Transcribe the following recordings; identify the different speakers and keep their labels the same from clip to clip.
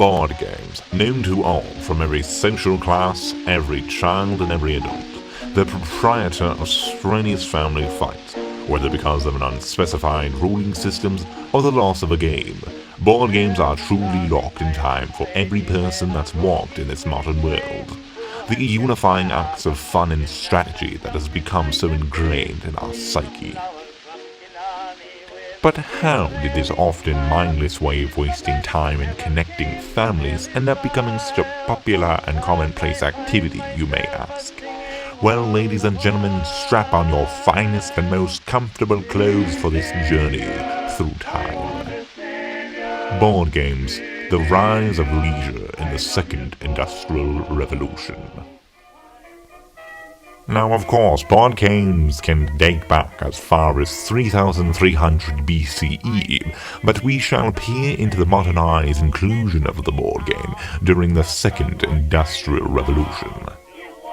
Speaker 1: Board games, known to all from every social class, every child and every adult. The proprietor of strenuous family fights, whether because of an unspecified ruling systems or the loss of a game. Board games are truly locked in time for every person that's walked in this modern world. The unifying acts of fun and strategy that has become so ingrained in our psyche. But how did this often mindless way of wasting time and connecting families end up becoming such a popular and commonplace activity, you may ask? Well, ladies and gentlemen, strap on your finest and most comfortable clothes for this journey through time. Board games, the rise of leisure in the Second Industrial Revolution. Now, of course, board games can date back as far as 3300 BCE, but we shall peer into the modernized inclusion of the board game during the Second Industrial Revolution.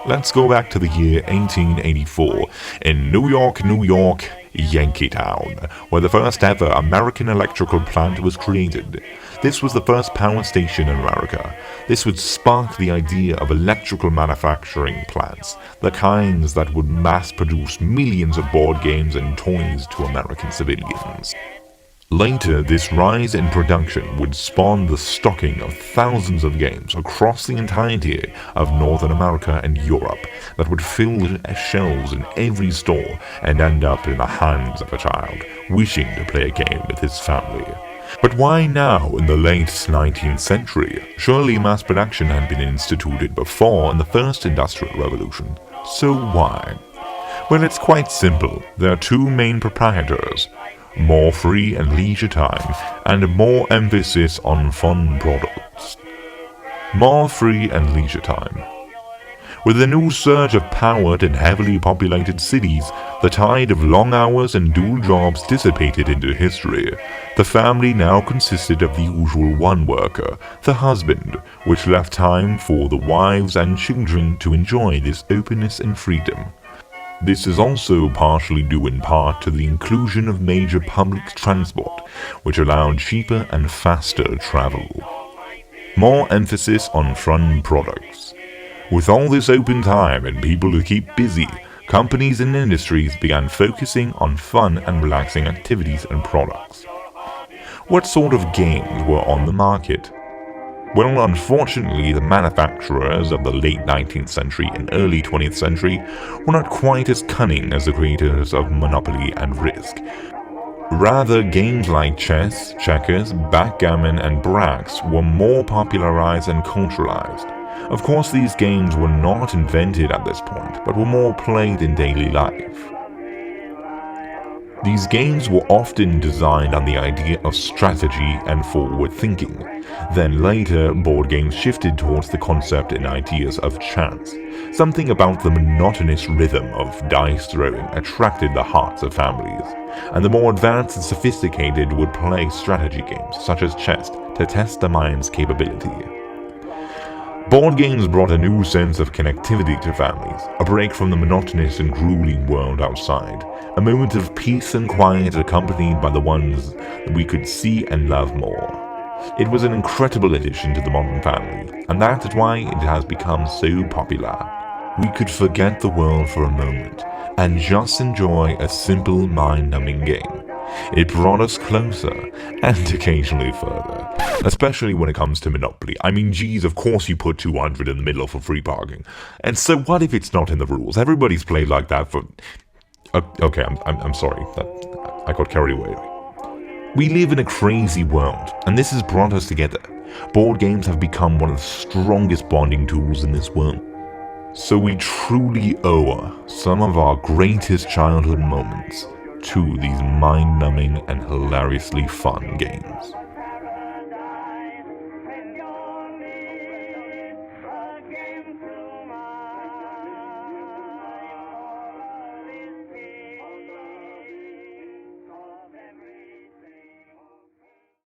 Speaker 1: Let's go back to the year 1884 in New York, Yankeetown, where the first ever American electrical plant was created. This was the first power station in America. This would spark the idea of electrical manufacturing plants, the kinds that would mass-produce millions of board games and toys to American civilians. Later, this rise in production would spawn the stocking of thousands of games across the entirety of Northern America and Europe that would fill shelves in every store and end up in the hands of a child wishing to play a game with his family. But why now, in the late 19th century? Surely mass production had been instituted before in the First Industrial Revolution. So why? Well, it's quite simple. There are two main proprietors. More free and leisure time, and more emphasis on fun products. More free and leisure time. With the new surge of powered and heavily populated cities, the tide of long hours and dual jobs dissipated into history. The family now consisted of the usual one worker, the husband, which left time for the wives and children to enjoy this openness and freedom. This is also partially due in part to the inclusion of major public transport, which allowed cheaper and faster travel. More emphasis on fun products. With all this open time and people to keep busy, companies and industries began focusing on fun and relaxing activities and products. What sort of games were on the market? Well, unfortunately, the manufacturers of the late 19th century and early 20th century were not quite as cunning as the creators of Monopoly and Risk. Rather, games like chess, checkers, backgammon, and brass were more popularized and culturalized. Of course, these games were not invented at this point, but were more played in daily life. These games were often designed on the idea of strategy and forward thinking. Then later, board games shifted towards the concept and ideas of chance. Something about the monotonous rhythm of dice throwing attracted the hearts of families, and the more advanced and sophisticated would play strategy games such as chess to test the mind's capability. Board games brought a new sense of connectivity to families, a break from the monotonous and grueling world outside, a moment of peace and quiet accompanied by the ones that we could see and love more. It was an incredible addition to the modern family, and that is why it has become so popular. We could forget the world for a moment and just enjoy a simple mind-numbing game. It brought us closer, and occasionally further, especially when it comes to Monopoly. I mean, geez, of course you put 200 in the middle for free parking. And so what if it's not in the rules? Everybody's played like that for... Okay, I'm sorry, I got carried away. We live in a crazy world, and this has brought us together. Board games have become one of the strongest bonding tools in this world. So we truly owe some of our greatest childhood moments to these mind-numbing and hilariously fun games.